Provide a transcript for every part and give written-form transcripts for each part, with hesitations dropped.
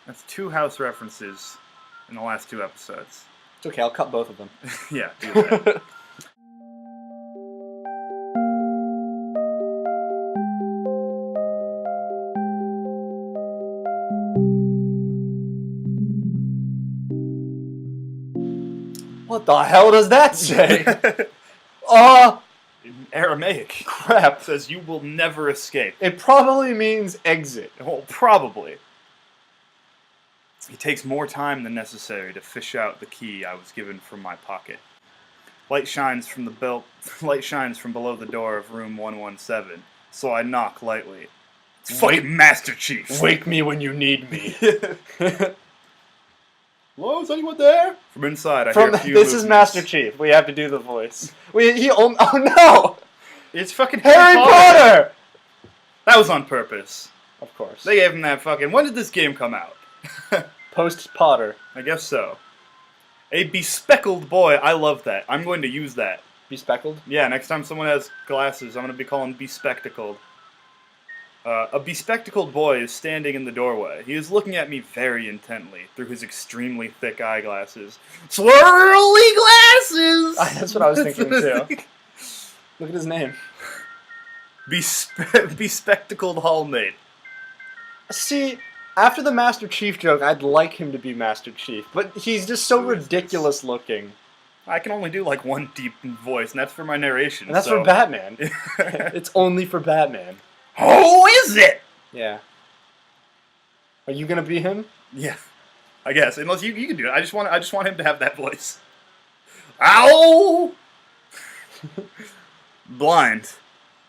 That's 2 house references in the last 2 episodes. It's okay, I'll cut both of them. Yeah, do that. What the hell does that say? In Aramaic. Crap. It says you will never escape. It probably means exit. Well, probably. It takes more time than necessary to fish out the key I was given from my pocket. Light shines from below the door of room 117, so I knock lightly. It's fucking Master Chief. Wake me when you need me. Hello, is anyone there? From inside, I hear a few This is movements. Master Chief. We have to do the voice. Oh no! It's fucking Harry Potter! That was on purpose. Of course. They gave him that fucking... When did this game come out? Post-Potter. I guess so. A bespectacled boy. I love that. I'm going to use that. Bespectacled? Yeah, next time someone has glasses, I'm going to be calling bespectacled. A bespectacled boy is standing in the doorway. He is looking at me very intently through his extremely thick eyeglasses. Swirly glasses! That's what I was thinking too. Look at his name. Bespectacled hallmate. See, after the Master Chief joke, I'd like him to be Master Chief, but he's just so ridiculous looking. I can only do like one deep voice, and that's for my narration. And that's for Batman. It's only for Batman. Who is it? Yeah. Are you gonna be him? Yeah, I guess. Unless you can do it. I just want him to have that voice. Ow! Blind.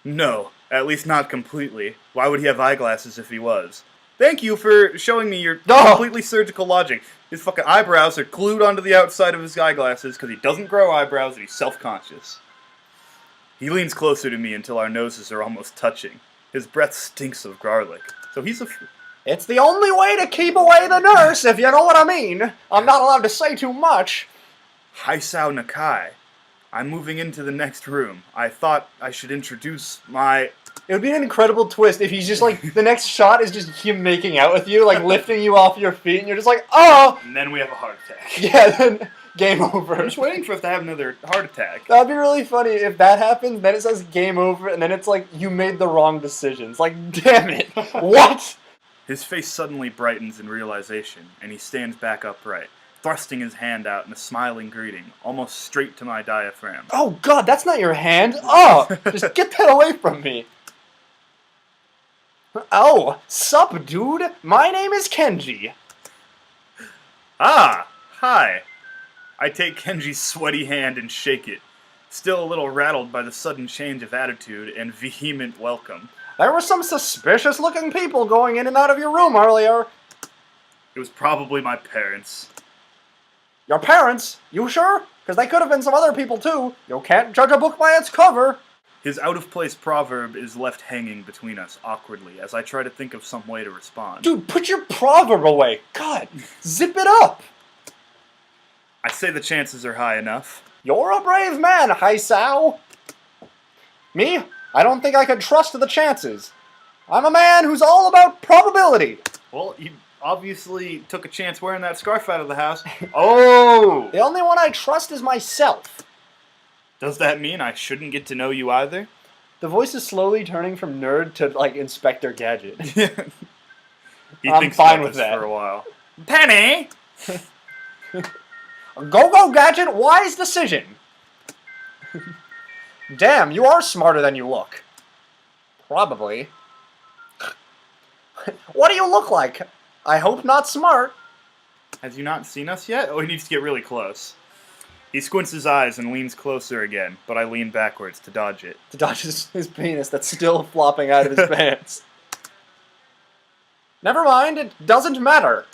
No, at least not completely. Why would he have eyeglasses if he was? Thank you for showing me your completely surgical logic. His fucking eyebrows are glued onto the outside of his eyeglasses because he doesn't grow eyebrows and he's self-conscious. He leans closer to me until our noses are almost touching. His breath stinks of garlic. So he's a... It's the only way to keep away the nurse, if you know what I mean. I'm not allowed to say too much. Haisao Nakai. I'm moving into the next room. I thought I should introduce my... It would be an incredible twist if he's just like, the next shot is just him making out with you, like lifting you off your feet, and you're just like, oh! And then we have a heart attack. Yeah, then game over. I'm just waiting for us to have another heart attack. That'd be really funny if that happens, then it says game over, and then it's like, you made the wrong decisions. Like, damn it. What? His face suddenly brightens in realization, and he stands back upright, thrusting his hand out in a smiling greeting, almost straight to my diaphragm. Oh god, that's not your hand. Oh, just get that away from me. Oh, sup, dude? My name is Kenji. Ah, hi. I take Kenji's sweaty hand and shake it, still a little rattled by the sudden change of attitude and vehement welcome. There were some suspicious-looking people going in and out of your room earlier. It was probably my parents. Your parents? You sure? Because they could have been some other people, too. You can't judge a book by its cover. His out-of-place proverb is left hanging between us awkwardly as I try to think of some way to respond. Dude, put your proverb away. God, zip it up. I say the chances are high enough. You're a brave man, Haisao. Me? I don't think I could trust the chances. I'm a man who's all about probability. Well, you obviously took a chance wearing that scarf out of the house. Oh! The only one I trust is myself. Does that mean I shouldn't get to know you either? The voice is slowly turning from nerd to, like, Inspector Gadget. I'm thinks fine with that for a while. Penny! Go, Gadget! Wise decision! Damn, you are smarter than you look. Probably. What do you look like? I hope not smart. Has you not seen us yet? Oh, he needs to get really close. He squints his eyes and leans closer again, but I lean backwards to dodge it. To dodge his penis that's still flopping out of his pants. Never mind, it doesn't matter.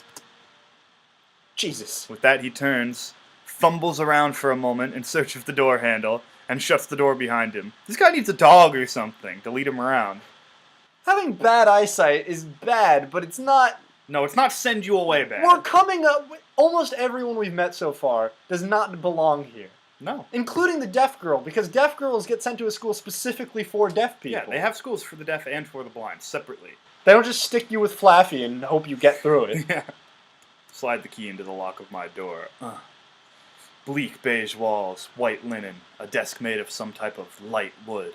Jesus. With that, he turns, fumbles around for a moment in search of the door handle, and shuts the door behind him. This guy needs a dog or something to lead him around. Having bad eyesight is bad, but it's not... No, it's not send you away bad. We're coming up... Almost everyone we've met so far does not belong here. No. Including the deaf girl, because deaf girls get sent to a school specifically for deaf people. Yeah, they have schools for the deaf and for the blind, separately. They don't just stick you with Flaffy and hope you get through it. Yeah. Slide the key into the lock of my door. Bleak beige walls, white linen, a desk made of some type of light wood.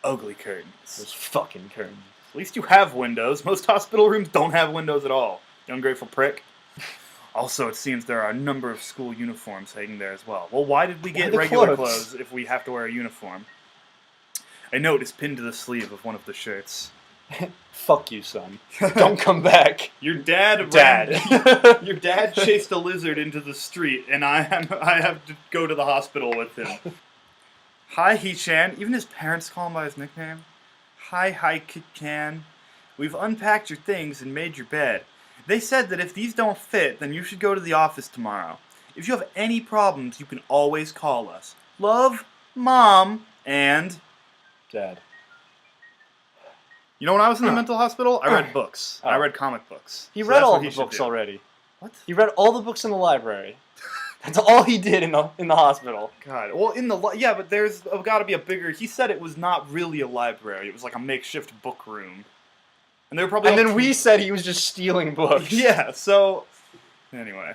Ugly curtains. Those fucking curtains. At least you have windows. Most hospital rooms don't have windows at all. You ungrateful prick. Also, it seems there are a number of school uniforms hanging there as well. Well, why did we get regular clothes if we have to wear a uniform? A note is pinned to the sleeve of one of the shirts. Fuck you, son. Don't come back. Your dad your dad chased a lizard into the street, and I have to go to the hospital with him. Hi, He-chan. Even his parents call him by his nickname. Hi, Kit-can. We've unpacked your things and made your bed. They said that if these don't fit, then you should go to the office tomorrow. If you have any problems, you can always call us. Love, Mom, and... Dad. You know, when I was in the mental hospital, I read books. I read comic books. He read all the books already. What? He read all the books in the library. That's all he did in the hospital. God. Well, yeah, but there's got to be a bigger... He said it was not really a library. It was like a makeshift book room. And they were probably... And then we said he was just stealing books. Yeah, so... Anyway.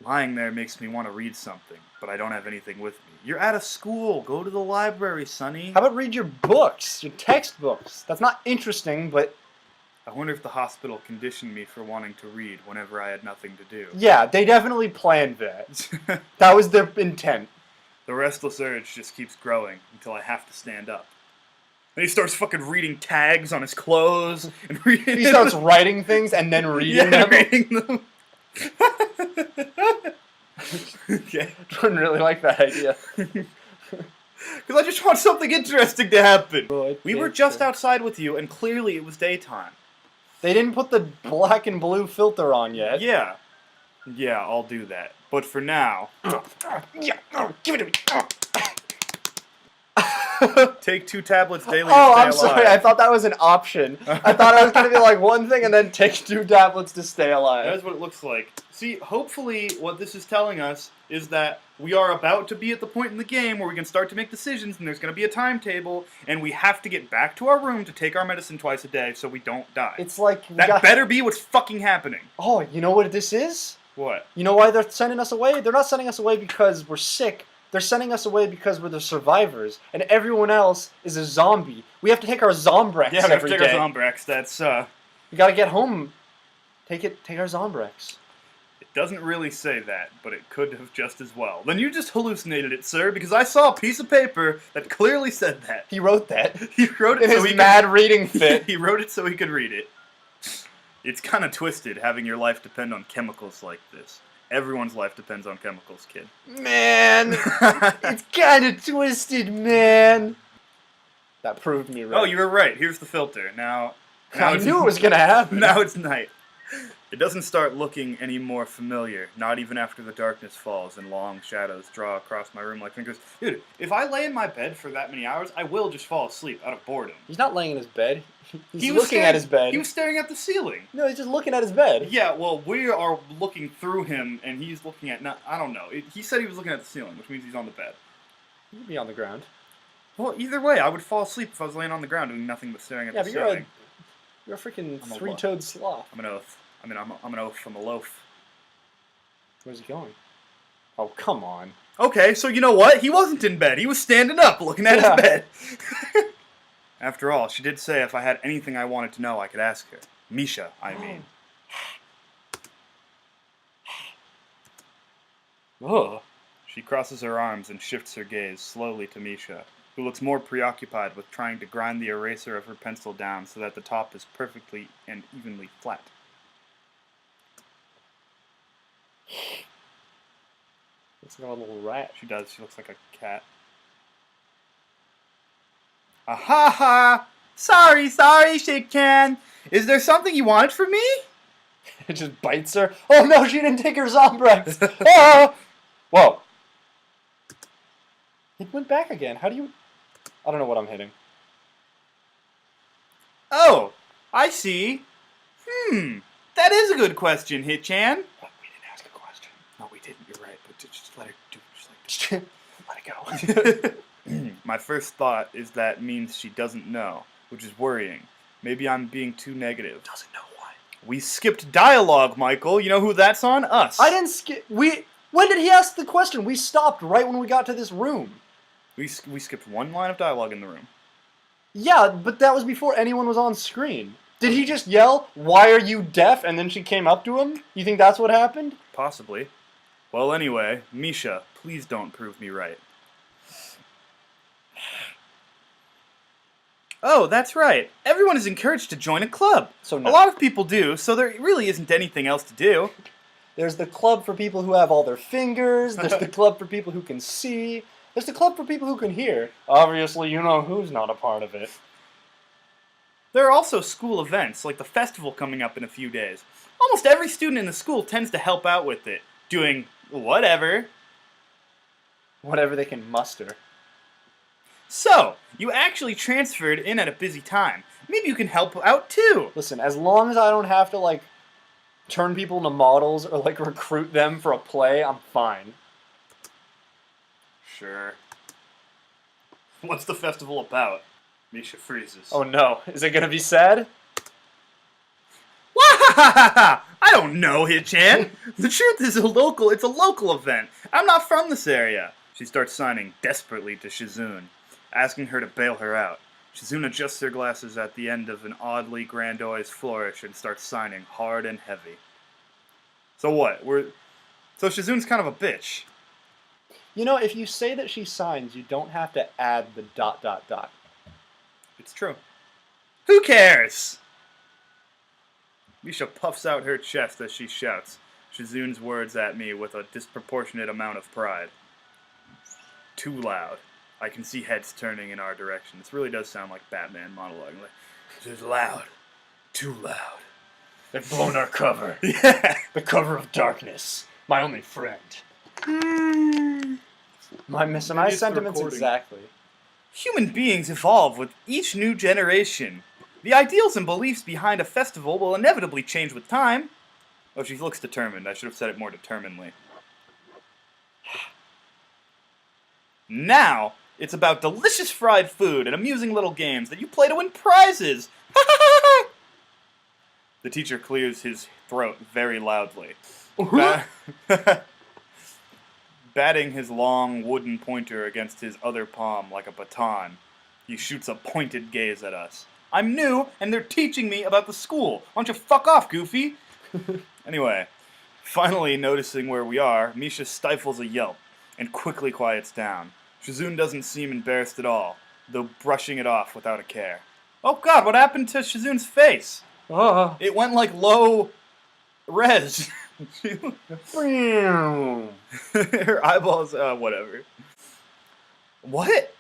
Lying there makes me want to read something, but I don't have anything with me. You're out of school. Go to the library, Sonny. How about read your books? Your textbooks. That's not interesting, but... I wonder if the hospital conditioned me for wanting to read whenever I had nothing to do. Yeah, they definitely planned that. That was their intent. The restless urge just keeps growing until I have to stand up. Then he starts fucking reading tags on his clothes and reading. He starts writing things and then reading them. Reading them. Okay. Jordan really like that idea. Because I just want something interesting to happen. Oh, We were just outside with you, and clearly it was daytime. They didn't put the black and blue filter on yet. Yeah. Yeah, I'll do that. But for now... Yeah, give it to me. Take 2 tablets daily Oh, to stay I'm sorry. alive. I thought that was an option. I thought I was going to be like one thing and then take 2 tablets to stay alive. That is what it looks like. See, hopefully what this is telling us is that we are about to be at the point in the game where we can start to make decisions, and there's going to be a timetable, and we have to get back to our room to take our medicine twice a day so we don't die. It's like... That better be what's fucking happening. Oh, you know what this is? What? You know why they're sending us away? They're not sending us away because we're sick. They're sending us away because we're the survivors, and everyone else is a zombie. We have to take our Zombrex Yeah, we have to every take day. our Zombrex. That's, We gotta get home. Take our Zombrex. It doesn't really say that, but it could have just as well. Then you just hallucinated it, sir, because I saw a piece of paper that clearly said that. He wrote that. He wrote it in so his he mad could... reading fit. He wrote it so he could read it. It's kind of twisted having your life depend on chemicals like this. Everyone's life depends on chemicals, kid. Man, it's kind of twisted, man. That proved me right. Oh, you were right. Here's the filter. Now I knew it was gonna happen. Now it's night. It doesn't start looking any more familiar, not even after the darkness falls and long shadows draw across my room like fingers. Dude, if I lay in my bed for that many hours, I will just fall asleep out of boredom. He's not laying in his bed. He's He was looking at his bed. He was staring at the ceiling. No, he's just looking at his bed. Yeah, well, we are looking through him, and he's looking at... I don't know. He said he was looking at the ceiling, which means he's on the bed. He'd be on the ground. Well, either way, I would fall asleep if I was laying on the ground doing nothing but staring at the ceiling. You're a freaking I'm a three-toed sloth. I'm an oath. I'm an oath from a loaf. Where's he going? Oh, come on. Okay, so you know what? He wasn't in bed. He was standing up, looking at his bed. After all, she did say if I had anything I wanted to know, I could ask her. Misha, I mean. Oh. She crosses her arms and shifts her gaze slowly to Misha, who looks more preoccupied with trying to grind the eraser of her pencil down so that the top is perfectly and evenly flat. Looks like a little rat. She does. She looks like a cat. Ha! Sorry, shit-can. Is there something you wanted from me? It just bites her. Oh no, she didn't take her Zombrex. Oh! Whoa. It went back again. How do you... I don't know what I'm hitting. Oh, I see. That is a good question, Hit-chan. We didn't ask a question. No, we didn't. You're right, but just let her do Just let it go. My first thought is that means she doesn't know, which is worrying. Maybe I'm being too negative. Doesn't know what? We skipped dialogue, Michael. You know who that's on? Us. I didn't skip. When did he ask the question? We stopped right when we got to this room. We skipped one line of dialogue in the room. Yeah, but that was before anyone was on screen. Did he just yell, "Why are you deaf?" and then she came up to him? You think that's what happened? Possibly. Well, anyway, Misha, please don't prove me right. Oh, that's right. Everyone is encouraged to join a club. So A lot of people do, so there really isn't anything else to do. There's the club for people who have all their fingers. There's the club for people who can see. There's the club for people who can hear. Obviously, you know who's not a part of it. There are also school events, like the festival coming up in a few days. Almost every student in the school tends to help out with it, doing whatever. Whatever they can muster. So, you actually transferred in at a busy time. Maybe you can help out too. Listen, as long as I don't have to, like, turn people into models or, like, recruit them for a play, I'm fine. Sure. What's the festival about? Misha freezes. Oh no, is it gonna be sad? Wahahaha! I don't know, Hitchan. The truth is it's a local event. I'm not from this area. She starts signing desperately to Shizune, asking her to bail her out. Shizune adjusts her glasses at the end of an oddly grandiose flourish and starts signing hard and heavy. So what? So Shizune's kind of a bitch. You know, if you say that she signs, you don't have to add the ... It's true. Who cares? Misha puffs out her chest as she shouts Shizune's words at me with a disproportionate amount of pride. Too loud. I can see heads turning in our direction. This really does sound like Batman monologuing. Like, it's loud. Too loud. They've blown our cover. Yeah. The cover of darkness. My only friend. My sentiments exactly. Human beings evolve with each new generation. The ideals and beliefs behind a festival will inevitably change with time. Oh, she looks determined. I should have said it more determinedly. Now, it's about delicious fried food and amusing little games that you play to win prizes. The teacher clears his throat very loudly. Batting his long wooden pointer against his other palm like a baton, he shoots a pointed gaze at us. I'm new, and they're teaching me about the school. Why don't you fuck off, Goofy? Anyway, finally noticing where we are, Misha stifles a yelp and quickly quiets down. Shizune doesn't seem embarrassed at all, though brushing it off without a care. Oh god, what happened to Shizune's face? It went like low res. Her eyeballs, whatever. What?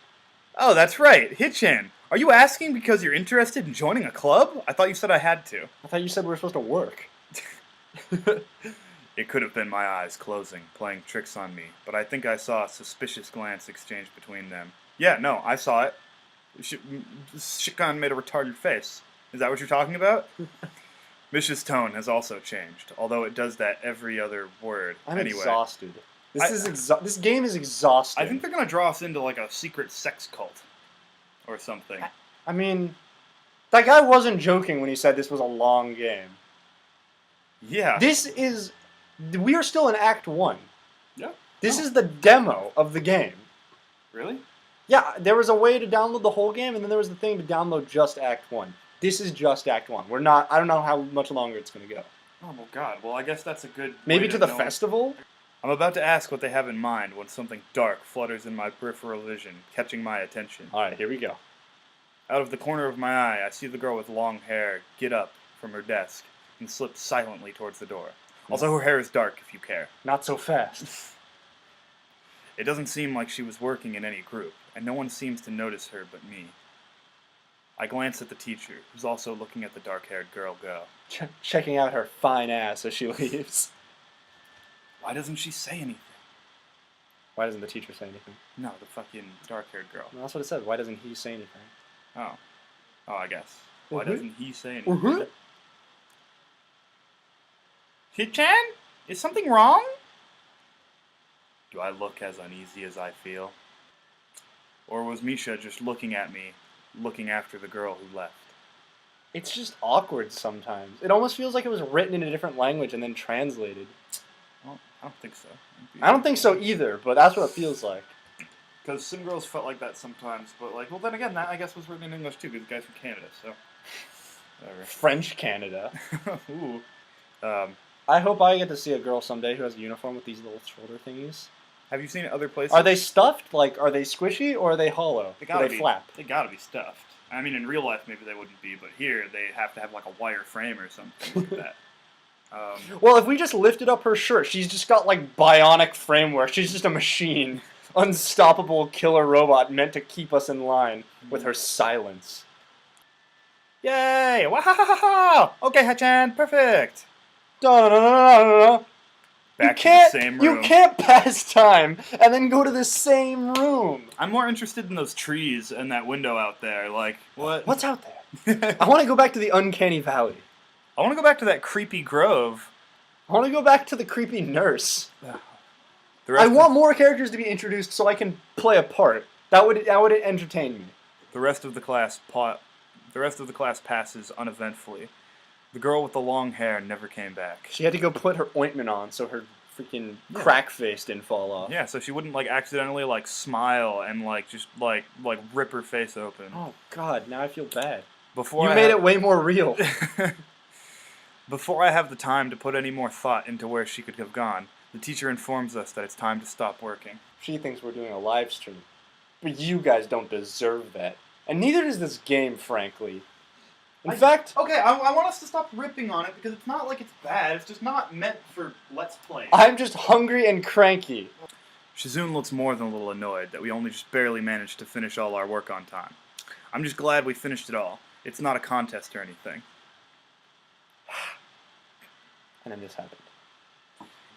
Oh, that's right, Hitchan. Are you asking because you're interested in joining a club? I thought you said I had to. I thought you said we were supposed to work. It could have been my eyes closing, playing tricks on me, but I think I saw a suspicious glance exchanged between them. Yeah, no, I saw it. Shikan made a retarded face. Is that what you're talking about? Misha's tone has also changed, although it does that every other word. I'm anyway, exhausted. This game is exhausting. I think they're going to draw us into like a secret sex cult. Or something. I mean, that guy wasn't joking when he said this was a long game. Yeah. We are still in Act 1. Yeah. This is the demo of the game. Really? Yeah, there was a way to download the whole game, and then there was the thing to download just Act 1. This is just Act 1. I don't know how much longer it's going to go. Oh, well, God. Well, I guess that's a good... Maybe to the festival? I'm about to ask what they have in mind when something dark flutters in my peripheral vision, catching my attention. Alright, here we go. Out of the corner of my eye, I see the girl with long hair get up from her desk and slip silently towards the door. Also, her hair is dark, if you care. Not so fast. It doesn't seem like she was working in any group, and no one seems to notice her but me. I glance at the teacher, who's also looking at the dark-haired girl go. Checking out her fine ass as she leaves. Why doesn't she say anything? Why doesn't the teacher say anything? No, the fucking dark-haired girl. Well, that's what it says. Why doesn't he say anything? Oh. Oh, I guess. Why doesn't he say anything? Mm-hmm. Hitchan? Is something wrong? Do I look as uneasy as I feel? Or was Misha just looking at me, looking after the girl who left? It's just awkward sometimes. It almost feels like it was written in a different language and then translated. Well, I don't think so. I don't think so either, but that's what it feels like. Because some girls felt like that sometimes, but like, well, then again, that I guess was written in English too, because the guy's from Canada, so whatever. French Canada. Ooh. I hope I get to see a girl someday who has a uniform with these little shoulder thingies. Have you seen other places? Are they stuffed? Like, are they squishy or are they hollow? They gotta Do they be, flap? They gotta be stuffed. I mean, in real life, maybe they wouldn't be, but here they have to have like a wire frame or something like that. Well, if we just lifted up her shirt, she's just got like bionic framework. She's just a machine. Unstoppable killer robot meant to keep us in line with her silence. Yay! Wow! Okay, Hachan, perfect! Da-da-da-da-da-da. Back to the same room. You can't pass time and then go to the same room. I'm more interested in those trees and that window out there. Like, what? What's out there? I want to go back to the uncanny valley. I want to go back to that creepy grove. I want to go back to the creepy nurse. The I want more characters to be introduced so I can play a part. That would entertain me. The rest of the class passes uneventfully. The girl with the long hair never came back. She had to go put her ointment on so her freaking crack face didn't fall off. Yeah, so she wouldn't like accidentally like smile and like just like rip her face open. Oh God, now I feel bad. Before you made it way more real. Before I have the time to put any more thought into where she could have gone, the teacher informs us that it's time to stop working. She thinks we're doing a live stream, but you guys don't deserve that, and neither does this game, frankly. In fact... Okay, I want us to stop ripping on it because it's not like it's bad. It's just not meant for Let's Play. I'm just hungry and cranky. Shizune looks more than a little annoyed that we only just barely managed to finish all our work on time. I'm just glad we finished it all. It's not a contest or anything. And then this happened.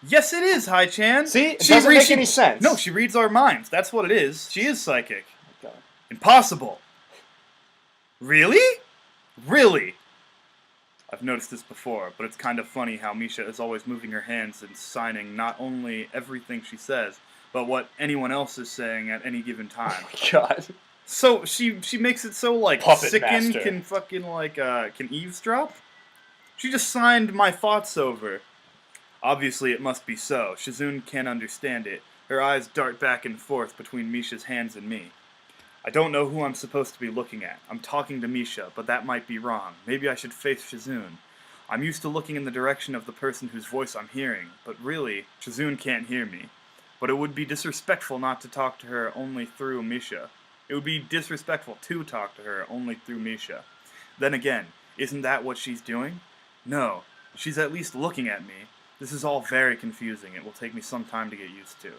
Yes, it is, Hai-chan! See? It doesn't make any sense. No, she reads our minds. That's what it is. She is psychic. Oh, God. Impossible! Really? Really? I've noticed this before, but it's kind of funny how Misha is always moving her hands and signing not only everything she says, but what anyone else is saying at any given time. Oh my God. So she makes it so like Puppet Sicken master. can fucking like can eavesdrop? She just signed my thoughts over. Obviously it must be so. Shizune can't understand it. Her eyes dart back and forth between Misha's hands and me. I don't know who I'm supposed to be looking at. I'm talking to Misha, but that might be wrong. Maybe I should face Shizune. I'm used to looking in the direction of the person whose voice I'm hearing, but really, Shizune can't hear me. But it would be disrespectful not to talk to her only through Misha. It would be disrespectful to talk to her only through Misha. Then again, isn't that what she's doing? No, she's at least looking at me. This is all very confusing. It will take me some time to get used to.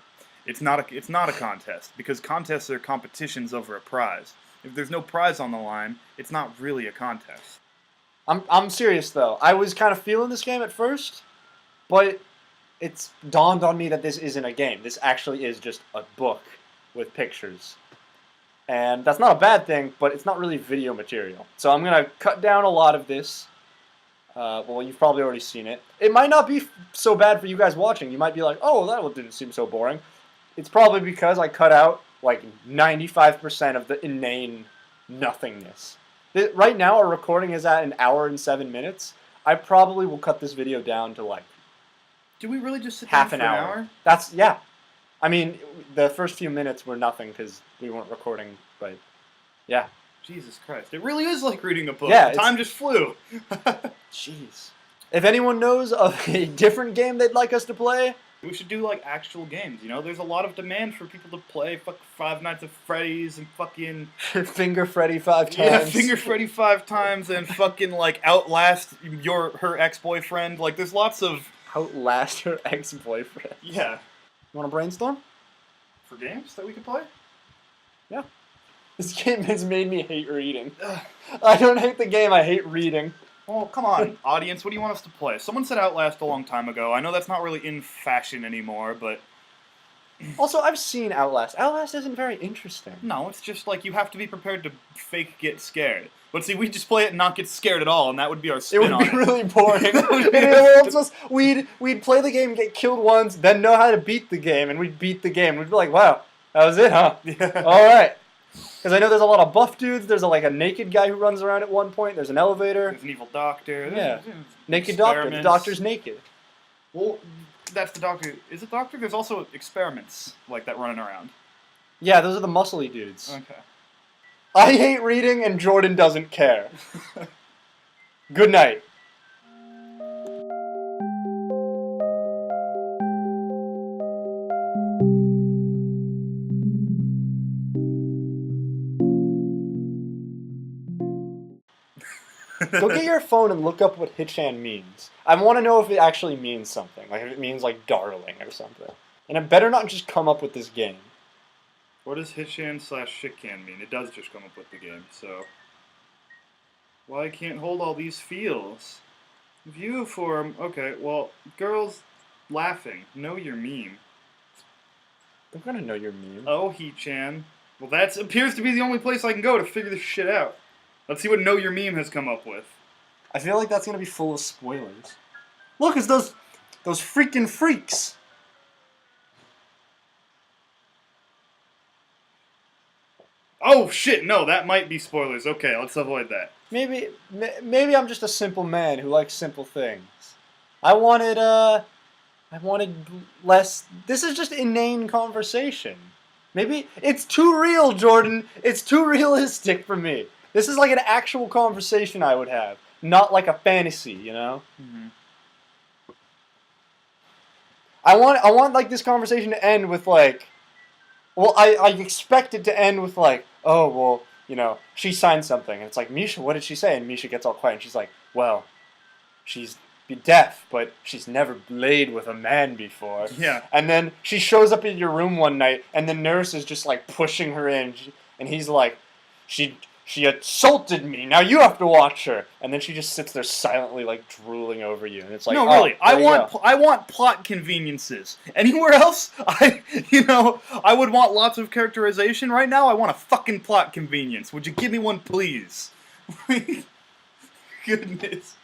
It's not a contest, because contests are competitions over a prize. If there's no prize on the line, it's not really a contest. I'm serious though. I was kind of feeling this game at first, but it's dawned on me that this isn't a game. This actually is just a book with pictures. And that's not a bad thing, but it's not really video material. So I'm going to cut down a lot of this. Well, you've probably already seen it. It might not be so bad for you guys watching. You might be like, oh, that one didn't seem so boring. It's probably because I cut out like 95% of the inane nothingness. Right now, our recording is at 1 hour and 7 minutes. I probably will cut this video down to like Do we really just sit half down an for hour. That's, yeah. I mean, the first few minutes were nothing because we weren't recording, but yeah. Jesus Christ. It really is like reading a book. Yeah, The time just flew. Jeez. If anyone knows of a different game they'd like us to play, We should do like actual games, you know? There's a lot of demand for people to play Five Nights at Freddy's and fucking Finger Freddy 5 times. Yeah, Finger Freddy 5 times and fucking like Outlast her ex-boyfriend. Like there's lots of Outlast her ex-boyfriend. Yeah. You want to brainstorm? For games that we could play? Yeah. This game has made me hate reading. I don't hate the game, I hate reading. Well, come on, audience, what do you want us to play? Someone said Outlast a long time ago. I know that's not really in fashion anymore, but Also, I've seen Outlast. Outlast isn't very interesting. no, it's just like you have to be prepared to fake get scared. But see, we just play it and not get scared at all, and that would be our It spin would on be it. really boring. We'd play the game, get killed once, then know how to beat the game, and we'd beat the game. We'd be like, wow, that was it, huh? Yeah. Alright. Because I know there's a lot of buff dudes. There's like a naked guy who runs around at one point. There's an elevator. There's an evil doctor. Yeah. There's Naked doctor. The experiments. doctor's naked. Well, that's the doctor. Is it doctor? There's also experiments like that running around. Yeah, those are the muscly dudes. Okay. I hate reading, and Jordan doesn't care. Good night. Go get your phone and look up what Hitchan means. I want to know if it actually means something. Like if it means like darling or something. And it better not just come up with this game. What does Hitchan/Shitcan mean? It does just come up with the game, so... Why can't hold all these feels? View form... Okay, well, girls laughing. Know your meme. I'm gonna know your meme. Oh, Hitchan. Well, that appears to be the only place I can go to figure this shit out. Let's see what Know Your Meme has come up with. I feel like that's gonna be full of spoilers. Look, it's those freaking freaks. Oh shit! No, that might be spoilers. Okay, let's avoid that. Maybe I'm just a simple man who likes simple things. I wanted less. This is just inane conversation. Maybe it's too real, Jordan. It's too realistic for me. This is like an actual conversation I would have, not like a fantasy, you know? Mm-hmm. I want like this conversation to end with like, well, I expect it to end with like, oh, well, you know, she signed something, and it's like, Misha, what did she say? And Misha gets all quiet, and she's like, well, she's deaf, but she's never laid with a man before. Yeah. And then she shows up in your room one night, and the nurse is just like pushing her in, and he's like, she assaulted me. Now you have to watch her. And then she just sits there silently, like drooling over you. And it's like, no, oh, really, I go. want plot conveniences. Anywhere else, I would want lots of characterization. Right now, I want a fucking plot convenience. Would you give me one, please? Goodness.